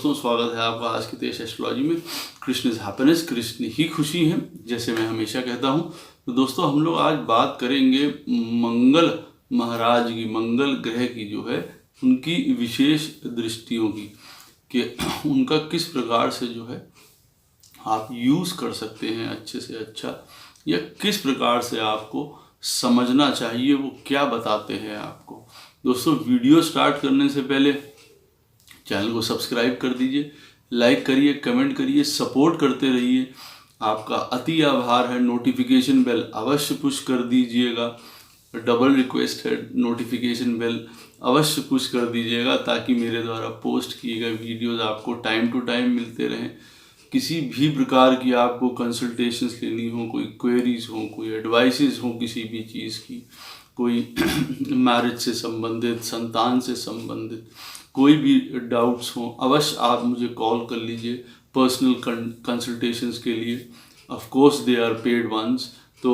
दोस्तों, स्वागत है आपका आज की तेज एस्ट्रोलॉजी में। कृष्ण इज हैप्पीनेस, कृष्ण ही खुशी है, जैसे मैं हमेशा कहता हूँ। तो दोस्तों, हम लोग आज बात करेंगे मंगल महाराज की, मंगल ग्रह की जो है उनकी विशेष दृष्टियों की, कि उनका किस प्रकार से जो है आप यूज़ कर सकते हैं अच्छे से अच्छा, या किस प्रकार से आपको समझना चाहिए, वो क्या बताते हैं आपको। दोस्तों, वीडियो स्टार्ट करने से पहले चैनल को सब्सक्राइब कर दीजिए, लाइक करिए, कमेंट करिए, सपोर्ट करते रहिए। आपका अति आभार है। नोटिफिकेशन बेल अवश्य पुश कर दीजिएगा, डबल रिक्वेस्ट है, नोटिफिकेशन बेल अवश्य पुश कर दीजिएगा ताकि मेरे द्वारा पोस्ट किए गए वीडियोज़ आपको टाइम टू टाइम मिलते रहें। किसी भी प्रकार की आपको कंसल्टेशंस लेनी हो, कोई क्वेरीज हो, कोई एडवाइसेस हो किसी भी चीज़ की, कोई मैरिज से संबंधित, संतान से संबंधित कोई भी डाउट्स हो, अवश्य आप मुझे कॉल कर लीजिए पर्सनल कंसल्टेशंस के लिए। Of course they are paid ones. तो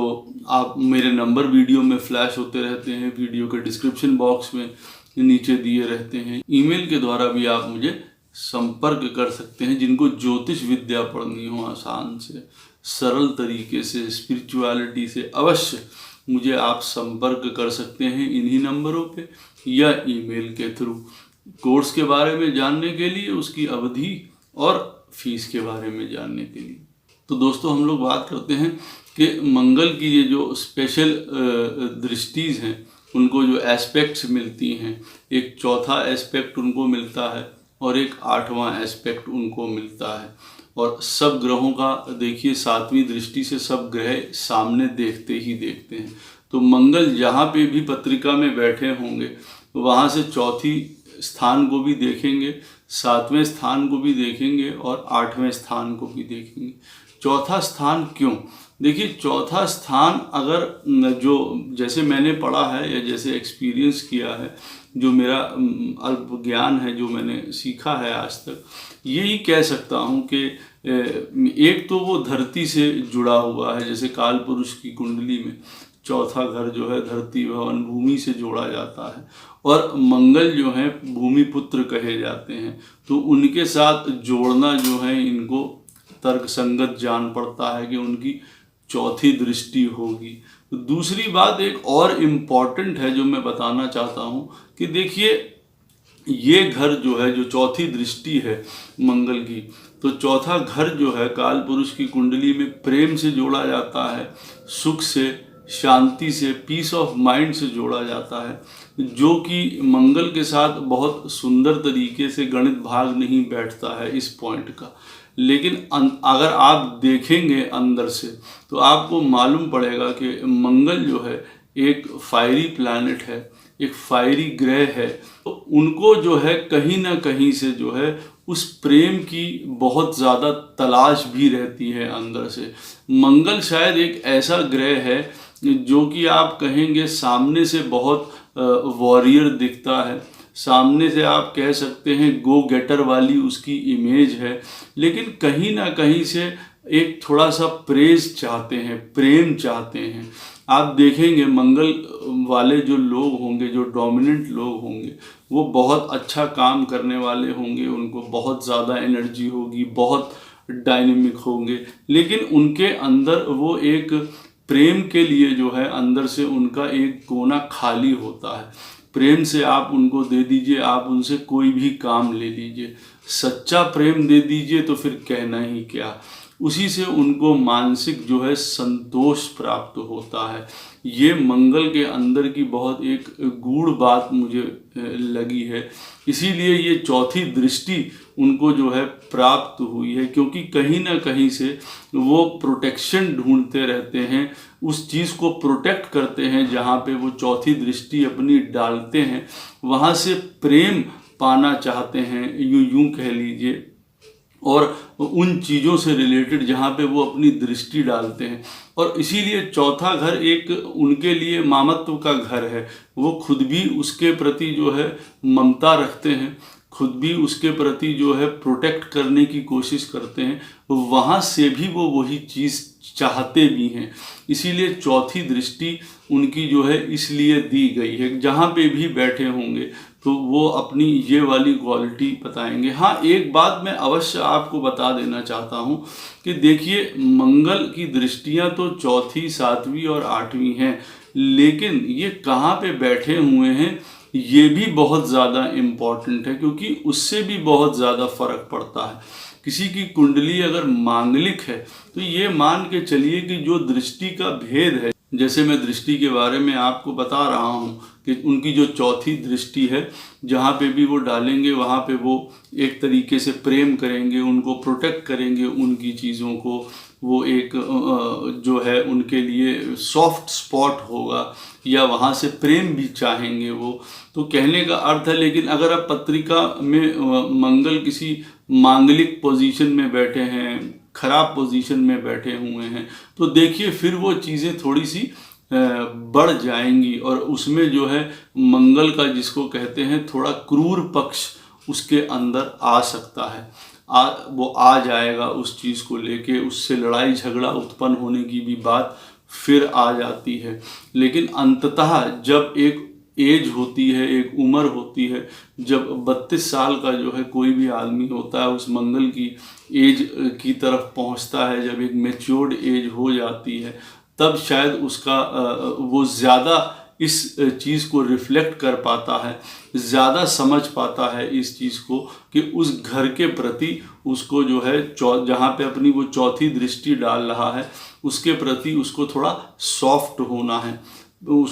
आप मेरे नंबर वीडियो में फ्लैश होते रहते हैं, वीडियो के डिस्क्रिप्शन बॉक्स में नीचे दिए रहते हैं। ईमेल के द्वारा भी आप मुझे संपर्क कर सकते हैं। जिनको ज्योतिष विद्या पढ़नी हो आसान से, सरल तरीके से, स्पिरिचुअलिटी से, अवश्य मुझे आप संपर्क कर सकते हैं इन्हीं नंबरों पे या ईमेल के थ्रू। कोर्स के बारे में जानने के लिए, उसकी अवधि और फीस के बारे में जानने के लिए। तो दोस्तों, हम लोग बात करते हैं कि मंगल की ये जो स्पेशल दृष्टिज हैं, उनको जो एस्पेक्ट्स मिलती हैं, एक चौथा एस्पेक्ट उनको मिलता है और एक 8वां एस्पेक्ट उनको मिलता है। और सब ग्रहों का देखिए, 7वीं दृष्टि से सब ग्रह सामने देखते ही देखते हैं। तो मंगल जहाँ पे भी पत्रिका में बैठे होंगे, वहाँ से चौथी स्थान को भी देखेंगे, 7वें स्थान को भी देखेंगे और 8वें स्थान को भी देखेंगे। चौथा स्थान क्यों? देखिए, चौथा स्थान अगर जो जैसे मैंने पढ़ा है या जैसे एक्सपीरियंस किया है, जो मेरा अल्प ज्ञान है, जो मैंने सीखा है आज तक, यही कह सकता हूँ कि एक तो वो धरती से जुड़ा हुआ है। जैसे काल पुरुष की कुंडली में चौथा घर जो है धरती भवन भूमि से जोड़ा जाता है, और मंगल जो है भूमि पुत्र कहे जाते हैं। तो उनके साथ जोड़ना जो है इनको तर्कसंगत जान पड़ता है कि उनकी चौथी दृष्टि होगी। तो दूसरी बात एक और इम्पॉर्टेंट है जो मैं बताना चाहता हूँ कि देखिए, ये घर जो है, जो चौथी दृष्टि है मंगल की, तो चौथा घर जो है काल पुरुष की कुंडली में प्रेम से जोड़ा जाता है, सुख से, शांति से, पीस ऑफ माइंड से जोड़ा जाता है, जो कि मंगल के साथ बहुत सुंदर तरीके से गणित भाग नहीं बैठता है इस पॉइंट का। लेकिन अगर आप देखेंगे अंदर से तो आपको मालूम पड़ेगा कि मंगल जो है एक फायरी प्लैनेट है, एक फायरी ग्रह है। तो उनको जो है कहीं ना कहीं से जो है उस प्रेम की बहुत ज़्यादा तलाश भी रहती है अंदर से। मंगल शायद एक ऐसा ग्रह है जो कि आप कहेंगे सामने से बहुत वॉरियर दिखता है, सामने से आप कह सकते हैं गो गेटर वाली उसकी इमेज है, लेकिन कहीं ना कहीं से एक थोड़ा सा प्रेज चाहते हैं, प्रेम चाहते हैं। आप देखेंगे मंगल वाले जो लोग होंगे, जो डोमिनेंट लोग होंगे, वो बहुत अच्छा काम करने वाले होंगे, उनको बहुत ज़्यादा एनर्जी होगी, बहुत डायनेमिक होंगे, लेकिन उनके अंदर वो एक प्रेम के लिए जो है अंदर से उनका एक कोना खाली होता है। प्रेम से आप उनको दे दीजिए, आप उनसे कोई भी काम ले लीजिए, सच्चा प्रेम दे दीजिए तो फिर कहना ही क्या। उसी से उनको मानसिक जो है संतोष प्राप्त होता है। ये मंगल के अंदर की बहुत एक गूढ़ बात मुझे लगी है। इसीलिए ये चौथी दृष्टि उनको जो है प्राप्त हुई है, क्योंकि कहीं ना कहीं से वो प्रोटेक्शन ढूंढते रहते हैं, उस चीज़ को प्रोटेक्ट करते हैं जहाँ पे वो चौथी दृष्टि अपनी डालते हैं, वहाँ से प्रेम पाना चाहते हैं, यूं कह लीजिए। और उन चीज़ों से रिलेटेड जहाँ पे वो अपनी दृष्टि डालते हैं। और इसीलिए चौथा घर एक उनके लिए मामत्व का घर है। वो खुद भी उसके प्रति जो है ममता रखते हैं, खुद भी उसके प्रति जो है प्रोटेक्ट करने की कोशिश करते हैं, वहाँ से भी वो वही चीज़ चाहते भी हैं। इसीलिए चौथी दृष्टि उनकी जो है इसलिए दी गई है। जहाँ पे भी बैठे होंगे तो वो अपनी ये वाली क्वालिटी बताएंगे। हाँ, एक बात मैं अवश्य आपको बता देना चाहता हूँ कि देखिए, मंगल की दृष्टियाँ तो चौथी, सातवीं और आठवीं हैं, लेकिन ये कहाँ पे बैठे हुए हैं ये भी बहुत ज़्यादा इम्पॉर्टेंट है, क्योंकि उससे भी बहुत ज़्यादा फर्क पड़ता है। किसी की कुंडली अगर मांगलिक है तो ये मान के चलिए कि जो दृष्टि का भेद है, जैसे मैं दृष्टि के बारे में आपको बता रहा हूँ कि उनकी जो चौथी दृष्टि है, जहाँ पे भी वो डालेंगे वहाँ पे वो एक तरीके से प्रेम करेंगे, उनको प्रोटेक्ट करेंगे, उनकी चीज़ों को, वो एक जो है उनके लिए सॉफ्ट स्पॉट होगा, या वहाँ से प्रेम भी चाहेंगे वो। तो कहने का अर्थ है, लेकिन अगर आप पत्रिका में मंगल किसी मांगलिक पोजीशन में बैठे हैं, खराब पोजीशन में बैठे हुए हैं, तो देखिए फिर वो चीज़ें थोड़ी सी बढ़ जाएंगी, और उसमें जो है मंगल का, जिसको कहते हैं थोड़ा क्रूर पक्ष उसके अंदर आ सकता है। वो आ जाएगा उस चीज़ को लेके, उससे लड़ाई झगड़ा उत्पन्न होने की भी बात फिर आ जाती है। लेकिन अंततः जब एक एज होती है, एक उम्र होती है, जब 32 साल का जो है कोई भी आदमी होता है, उस मंगल की एज की तरफ पहुंचता है, जब एक मैच्योर्ड एज हो जाती है, तब शायद उसका वो ज़्यादा इस चीज़ को रिफ्लेक्ट कर पाता है, ज़्यादा समझ पाता है इस चीज़ को कि उस घर के प्रति उसको जो है जहाँ पे अपनी वो चौथी दृष्टि डाल रहा है, उसके प्रति उसको थोड़ा सॉफ्ट होना है,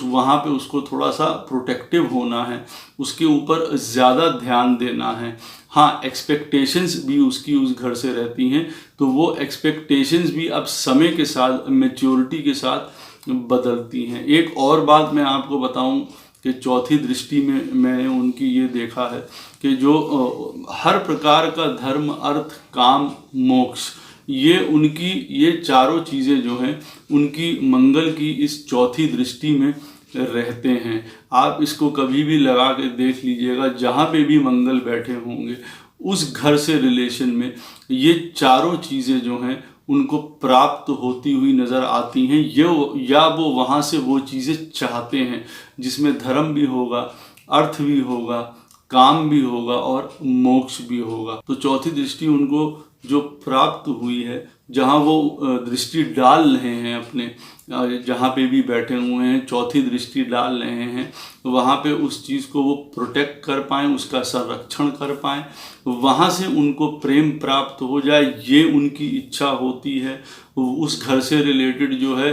वहाँ पे उसको थोड़ा सा प्रोटेक्टिव होना है, उसके ऊपर ज़्यादा ध्यान देना है। हाँ, एक्सपेक्टेशंस भी उसकी उस घर से रहती हैं, तो वो एक्सपेक्टेशंस भी अब समय के साथ, मैच्योरिटी के साथ बदलती हैं। एक और बात मैं आपको बताऊं कि चौथी दृष्टि में मैंने उनकी ये देखा है कि जो हर प्रकार का धर्म, अर्थ, काम, मोक्ष, ये उनकी ये चारों चीज़ें जो हैं उनकी मंगल की इस चौथी दृष्टि में रहते हैं। आप इसको कभी भी लगा के देख लीजिएगा, जहाँ पे भी मंगल बैठे होंगे उस घर से रिलेशन में ये चारों चीज़ें जो हैं उनको प्राप्त होती हुई नज़र आती हैं। या वो वहाँ से वो चीज़ें चाहते हैं जिसमें धर्म भी होगा, अर्थ भी होगा, काम भी होगा और मोक्ष भी होगा। तो चौथी दृष्टि उनको जो प्राप्त हुई है, जहाँ वो दृष्टि डाल रहे हैं अपने, जहाँ पे भी बैठे हुए हैं चौथी दृष्टि डाल रहे हैं, वहाँ पे उस चीज़ को वो प्रोटेक्ट कर पाएँ, उसका संरक्षण कर पाएँ, वहाँ से उनको प्रेम प्राप्त हो जाए, ये उनकी इच्छा होती है। उस घर से रिलेटेड जो है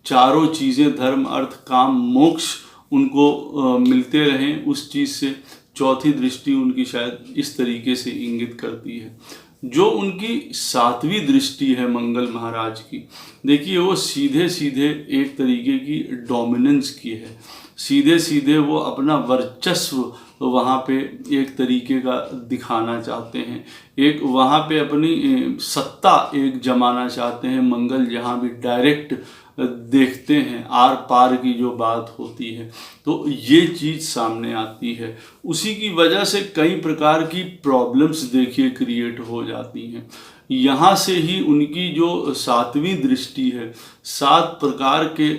चारों चीज़ें, धर्म, अर्थ, काम, मोक्ष उनको मिलते रहें, उस चीज़ से चौथी दृष्टि उनकी शायद इस तरीके से इंगित करती है। जो उनकी सातवीं दृष्टि है मंगल महाराज की, देखिए वो सीधे सीधे एक तरीके की डोमिनेंस की है, सीधे सीधे वो अपना वर्चस्व वहाँ पे एक तरीके का दिखाना चाहते हैं, एक वहाँ पे अपनी सत्ता एक जमाना चाहते हैं। मंगल जहाँ भी डायरेक्ट देखते हैं, आर पार की जो बात होती है, तो ये चीज़ सामने आती है। उसी की वजह से कई प्रकार की प्रॉब्लम्स देखिए क्रिएट हो जाती हैं। यहाँ से ही उनकी जो सातवीं दृष्टि है, 7 प्रकार के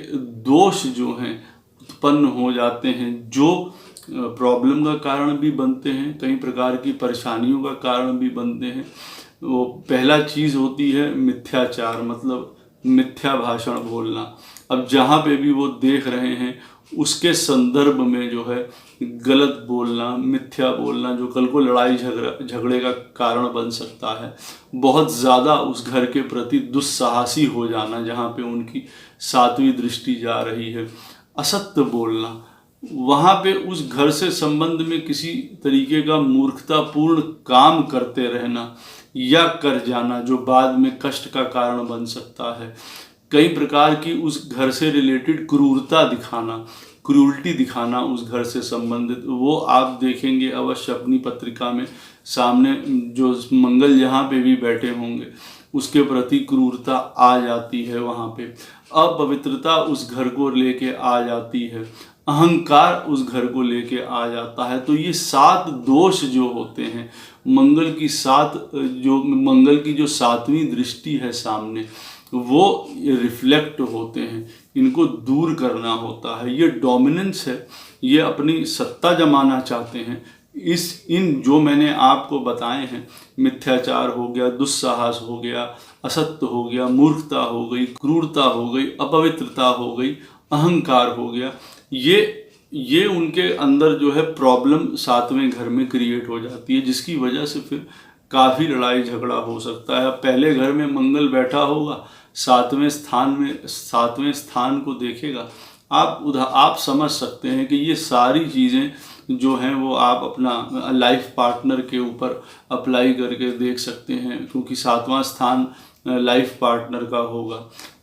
दोष जो हैं उत्पन्न हो जाते हैं, जो प्रॉब्लम का कारण भी बनते हैं, कई प्रकार की परेशानियों का कारण भी बनते हैं। वो पहला चीज़ होती है मिथ्याचार, मतलब मिथ्या भाषण बोलना। अब जहाँ पे भी वो देख रहे हैं उसके संदर्भ में जो है गलत बोलना, मिथ्या बोलना, जो कल को लड़ाई झगड़े का कारण बन सकता है। बहुत ज़्यादा उस घर के प्रति दुस्साहसी हो जाना, जहाँ पे उनकी सातवीं दृष्टि जा रही है। असत्य बोलना, वहाँ पे उस घर से संबंध में किसी तरीके का मूर्खतापूर्ण काम करते रहना या कर जाना, जो बाद में कष्ट का कारण बन सकता है। कई प्रकार की उस घर से रिलेटेड क्रूरता दिखाना, क्रूरटी दिखाना उस घर से संबंधित, वो आप देखेंगे अवश्य अपनी पत्रिका में सामने, जो मंगल जहाँ पे भी बैठे होंगे उसके प्रति क्रूरता आ जाती है, वहाँ पे अपवित्रता उस घर को लेके आ जाती है, अहंकार उस घर को लेके आ जाता है। तो ये 7 दोष जो होते हैं मंगल की मंगल की जो 7वीं दृष्टि है सामने, वो रिफ्लेक्ट होते हैं, इनको दूर करना होता है। ये डोमिनेंस है, ये अपनी सत्ता जमाना चाहते हैं। इन जो मैंने आपको बताए हैं, मिथ्याचार हो गया, दुस्साहस हो गया, असत्य हो गया, मूर्खता हो गई, क्रूरता हो गई, अपवित्रता हो गई, अहंकार हो गया, ये उनके अंदर जो है प्रॉब्लम 7वें घर में क्रिएट हो जाती है, जिसकी वजह से फिर काफ़ी लड़ाई झगड़ा हो सकता है। पहले घर में मंगल बैठा होगा, 7वें स्थान को देखेगा, आप समझ सकते हैं कि ये सारी चीज़ें जो हैं वो आप अपना लाइफ पार्टनर के ऊपर अप्लाई करके देख सकते हैं, क्योंकि 7वां स्थान लाइफ पार्टनर का होगा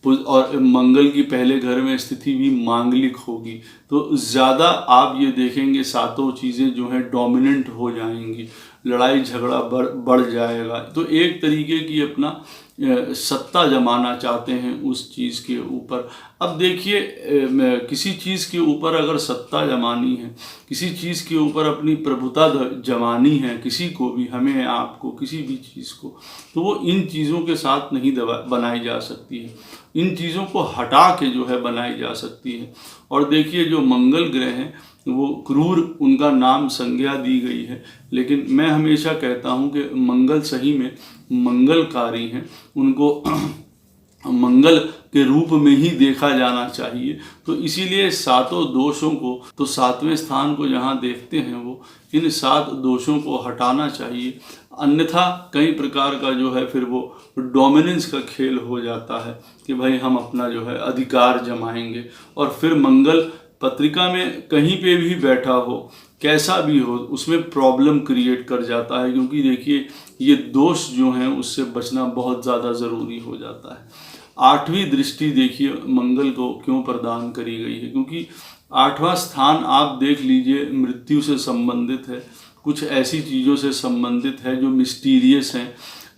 और मंगल की पहले घर में स्थिति भी मांगलिक होगी, तो ज़्यादा आप ये देखेंगे सातों चीज़ें जो हैं डोमिनेंट हो जाएंगी, लड़ाई झगड़ा बढ़ जाएगा। तो एक तरीके की अपना सत्ता जमाना चाहते हैं उस चीज़ के ऊपर। अब देखिए, किसी चीज़ के ऊपर अगर सत्ता जमानी है, किसी चीज़ के ऊपर अपनी प्रभुता जमानी है, किसी को भी, हमें आपको, किसी भी चीज़ को, तो वो इन चीज़ों के साथ नहीं बनाई जा सकती है, इन चीज़ों को हटा के जो है बनाई जा सकती है। और देखिए, जो मंगल ग्रह हैं वो क्रूर, उनका नाम संज्ञा दी गई है, लेकिन मैं हमेशा कहता हूँ कि मंगल सही में मंगलकारी हैं, उनको मंगल के रूप में ही देखा जाना चाहिए। तो इसीलिए सातों दोषों को, तो 7वें स्थान को जहाँ देखते हैं वो इन 7 दोषों को हटाना चाहिए, अन्यथा कई प्रकार का जो है फिर वो डोमिनेंस का खेल हो जाता है कि भाई हम अपना जो है अधिकार जमाएंगे, और फिर मंगल पत्रिका में कहीं पे भी बैठा हो, कैसा भी हो, उसमें प्रॉब्लम क्रिएट कर जाता है, क्योंकि देखिए ये दोष जो हैं उससे बचना बहुत ज़्यादा ज़रूरी हो जाता है। 8वीं दृष्टि देखिए मंगल को क्यों प्रदान करी गई है, क्योंकि 8वां स्थान आप देख लीजिए मृत्यु से संबंधित है, कुछ ऐसी चीज़ों से संबंधित है जो मिस्टीरियस हैं,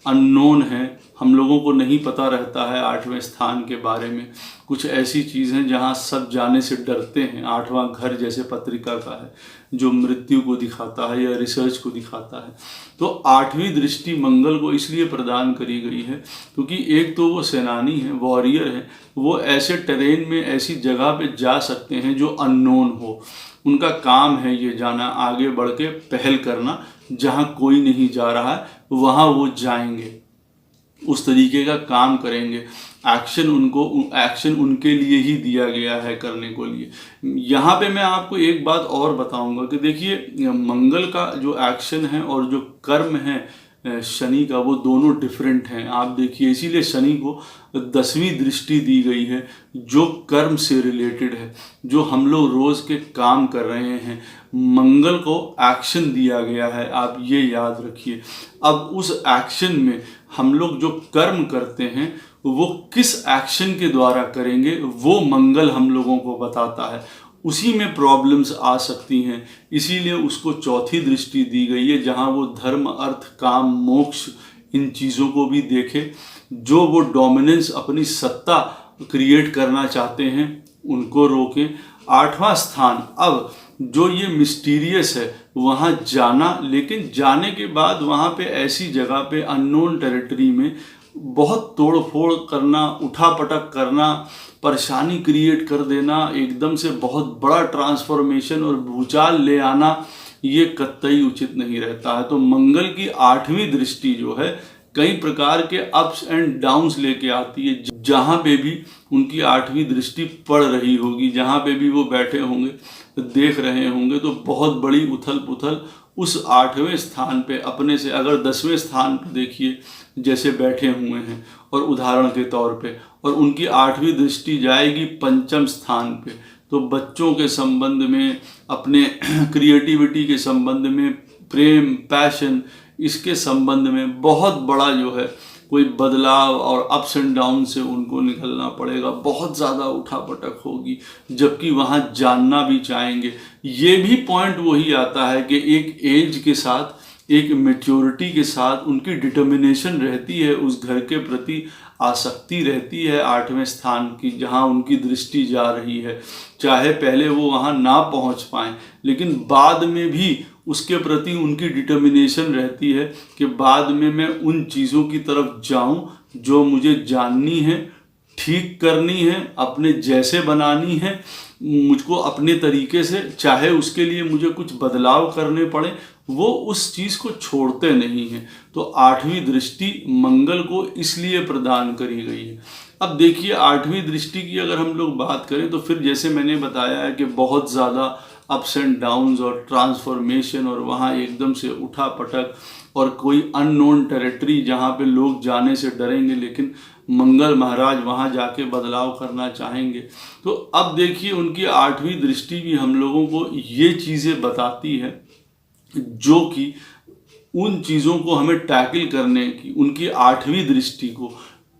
अननोन है, हम लोगों को नहीं पता रहता है 8वें स्थान के बारे में। कुछ ऐसी चीज़ें जहाँ सब जाने से डरते हैं। 8वां घर जैसे पत्रिका का है, जो मृत्यु को दिखाता है या रिसर्च को दिखाता है। तो 8वीं दृष्टि मंगल को इसलिए प्रदान करी गई है क्योंकि एक तो वो सेनानी है, वॉरियर है, वो ऐसे टेरेन में, ऐसी जगह पे जा सकते हैं जो अननोन हो। उनका काम है ये जाना, आगे बढ़ के पहल करना, जहाँ कोई नहीं जा रहा है वहाँ वो जाएंगे, उस तरीके का काम करेंगे। एक्शन उनके लिए ही दिया गया है करने को लिए। यहाँ पे मैं आपको एक बात और बताऊंगा कि देखिए मंगल का जो एक्शन है और जो कर्म है शनि का, वो दोनों डिफरेंट हैं। आप देखिए, इसीलिए शनि को 10वीं दृष्टि दी गई है जो कर्म से रिलेटेड है, जो हम लोग रोज के काम कर रहे हैं। मंगल को एक्शन दिया गया है, आप ये याद रखिए। अब उस एक्शन में हम लोग जो कर्म करते हैं वो किस एक्शन के द्वारा करेंगे वो मंगल हम लोगों को बताता है, उसी में प्रॉब्लम्स आ सकती हैं। इसीलिए उसको 4थी दृष्टि दी गई है, जहाँ वो धर्म, अर्थ, काम, मोक्ष, इन चीज़ों को भी देखे, जो वो डोमिनेंस, अपनी सत्ता क्रिएट करना चाहते हैं उनको रोकें। 8वां स्थान, अब जो ये मिस्टीरियस है वहाँ जाना, लेकिन जाने के बाद वहाँ पे ऐसी जगह पे अननोन टेरिटरी में बहुत तोड़ फोड़ करना, उठापटक करना, परेशानी क्रिएट कर देना, एकदम से बहुत बड़ा ट्रांसफॉर्मेशन और भूचाल ले आना, ये कतई उचित नहीं रहता है। तो मंगल की 8वीं दृष्टि जो है कई प्रकार के अप्स एंड डाउन्स लेके आती है। जहाँ पे भी उनकी 8वीं दृष्टि पड़ रही होगी, जहाँ पे भी वो बैठे होंगे, देख रहे होंगे, तो बहुत बड़ी उथल पुथल उस 8वें स्थान पे अपने से, अगर 10वें स्थान पे देखिए जैसे बैठे हुए हैं और उदाहरण के तौर पे, और उनकी 8वीं दृष्टि जाएगी 5म स्थान पे, तो बच्चों के संबंध में, अपने क्रिएटिविटी के संबंध में, प्रेम, पैशन, इसके संबंध में बहुत बड़ा जो है कोई बदलाव और अप्स एंड डाउन से उनको निकलना पड़ेगा, बहुत ज़्यादा उठापटक होगी, जबकि वहाँ जानना भी चाहेंगे। ये भी पॉइंट वही आता है कि एक एज के साथ, एक मैच्योरिटी के साथ उनकी डिटर्मिनेशन रहती है, उस घर के प्रति आसक्ति रहती है 8वें स्थान की, जहाँ उनकी दृष्टि जा रही है। चाहे पहले वो वहाँ ना पहुँच पाएँ, लेकिन बाद में भी उसके प्रति उनकी डिटर्मिनेशन रहती है कि बाद में मैं उन चीज़ों की तरफ जाऊं जो मुझे जाननी है, ठीक करनी है, अपने जैसे बनानी है, मुझको अपने तरीके से, चाहे उसके लिए मुझे कुछ बदलाव करने पड़े, वो उस चीज़ को छोड़ते नहीं हैं। तो आठवीं दृष्टि मंगल को इसलिए प्रदान करी गई है। अब देखिए, आठवीं दृष्टि की अगर हम लोग बात करें तो फिर जैसे मैंने बताया है कि बहुत ज़्यादा अप्स एंड डाउन्स और ट्रांसफॉर्मेशन, और वहाँ एकदम से उठा पटक और कोई अननोन टेरिटरी जहाँ पे लोग जाने से डरेंगे, लेकिन मंगल महाराज वहाँ जाके बदलाव करना चाहेंगे। तो अब देखिए, उनकी आठवीं दृष्टि भी हम लोगों को ये चीज़ें बताती है जो कि उन चीज़ों को हमें टैकल करने की, उनकी आठवीं दृष्टि को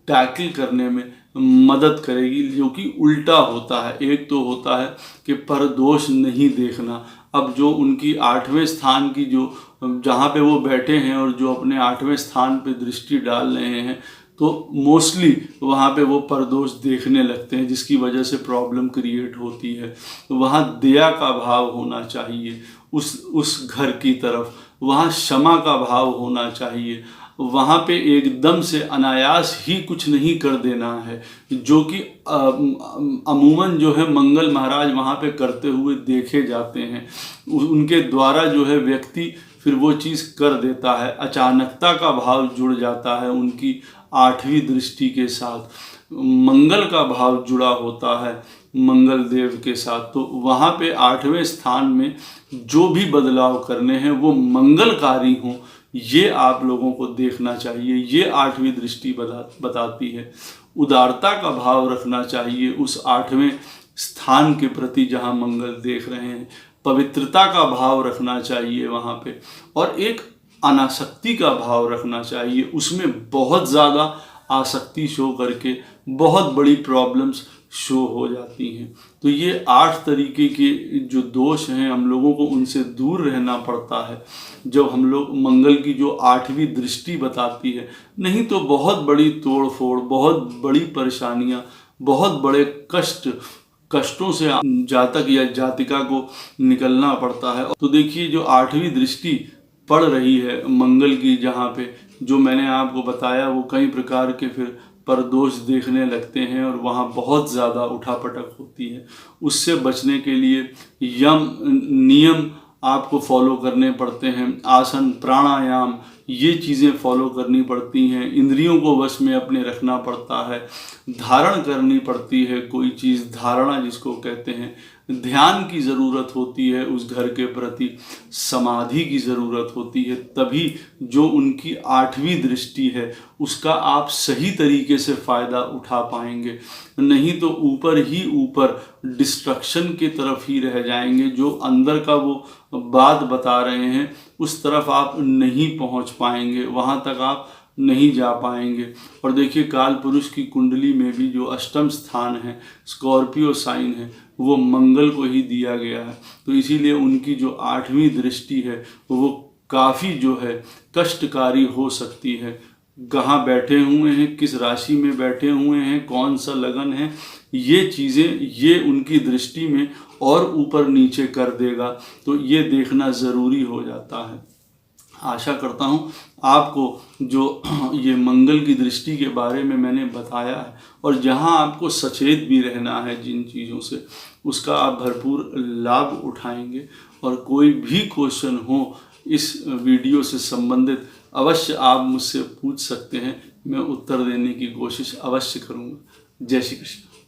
टैकल करने में मदद करेगी, जो कि उल्टा होता है। एक तो होता है कि परदोष नहीं देखना। अब जो उनकी आठवें स्थान की, जो जहाँ पे वो बैठे हैं और जो अपने आठवें स्थान पे दृष्टि डाल रहे हैं, तो मोस्टली वहाँ पे वो परदोष देखने लगते हैं, जिसकी वजह से प्रॉब्लम क्रिएट होती है। तो वहाँ दया का भाव होना चाहिए उस घर की तरफ, वहाँ क्षमा का भाव होना चाहिए, वहाँ पे एकदम से अनायास ही कुछ नहीं कर देना है, जो कि अमूमन जो है मंगल महाराज वहाँ पे करते हुए देखे जाते हैं। उनके द्वारा जो है व्यक्ति फिर वो चीज़ कर देता है। अचानकता का भाव जुड़ जाता है उनकी आठवीं दृष्टि के साथ, मंगल का भाव जुड़ा होता है मंगल देव के साथ। तो वहाँ पे आठवें स्थान में जो भी बदलाव करने हैं वो मंगलकारी हों, ये आप लोगों को देखना चाहिए। ये आठवीं दृष्टि बताती है। उदारता का भाव रखना चाहिए उस आठवें स्थान के प्रति जहाँ मंगल देख रहे हैं। पवित्रता का भाव रखना चाहिए वहाँ पे, और एक अनासक्ति का भाव रखना चाहिए। उसमें बहुत ज़्यादा आसक्ति शो करके बहुत बड़ी प्रॉब्लम्स शो हो जाती हैं। तो ये 8 तरीके के जो दोष हैं, हम लोगों को उनसे दूर रहना पड़ता है जब हम लोग मंगल की जो आठवीं दृष्टि बताती है। नहीं तो बहुत बड़ी तोड़ फोड़, बहुत बड़ी परेशानियाँ, बहुत बड़े कष्टों से जातक या जातिका को निकलना पड़ता है। तो देखिए, जो आठवीं दृष्टि पड़ रही है मंगल की, जहाँ पे जो मैंने आपको बताया, वो कई प्रकार के फिर परदोष देखने लगते हैं और वहाँ बहुत ज़्यादा उठापटक होती है। उससे बचने के लिए यम नियम आपको फॉलो करने पड़ते हैं। आसन, प्राणायाम, ये चीज़ें फॉलो करनी पड़ती हैं। इंद्रियों को वश में अपने रखना पड़ता है। धारण करनी पड़ती है कोई चीज़, धारणा जिसको कहते हैं। ध्यान की ज़रूरत होती है उस घर के प्रति, समाधि की ज़रूरत होती है। तभी जो उनकी आठवीं दृष्टि है उसका आप सही तरीके से फ़ायदा उठा पाएंगे। नहीं तो ऊपर ही ऊपर डिस्ट्रक्शन की तरफ ही रह जाएंगे। जो अंदर का वो बात बता रहे हैं उस तरफ आप नहीं पहुंच पाएंगे, वहां तक आप नहीं जा पाएंगे। और देखिए, काल पुरुष की कुंडली में भी जो अष्टम स्थान है, स्कॉर्पियो साइन है, वो मंगल को ही दिया गया है। तो इसीलिए उनकी जो आठवीं दृष्टि है वो काफ़ी जो है कष्टकारी हो सकती है। कहाँ बैठे हुए हैं, किस राशि में बैठे हुए हैं, कौन सा लगन है, ये चीज़ें ये उनकी दृष्टि में और ऊपर नीचे कर देगा। तो ये देखना ज़रूरी हो जाता है। आशा करता हूँ आपको जो ये मंगल की दृष्टि के बारे में मैंने बताया है, और जहाँ आपको सचेत भी रहना है जिन चीज़ों से, उसका आप भरपूर लाभ उठाएंगे। और कोई भी क्वेश्चन हो इस वीडियो से संबंधित, अवश्य आप मुझसे पूछ सकते हैं। मैं उत्तर देने की कोशिश अवश्य करूँगा। जय श्री कृष्ण।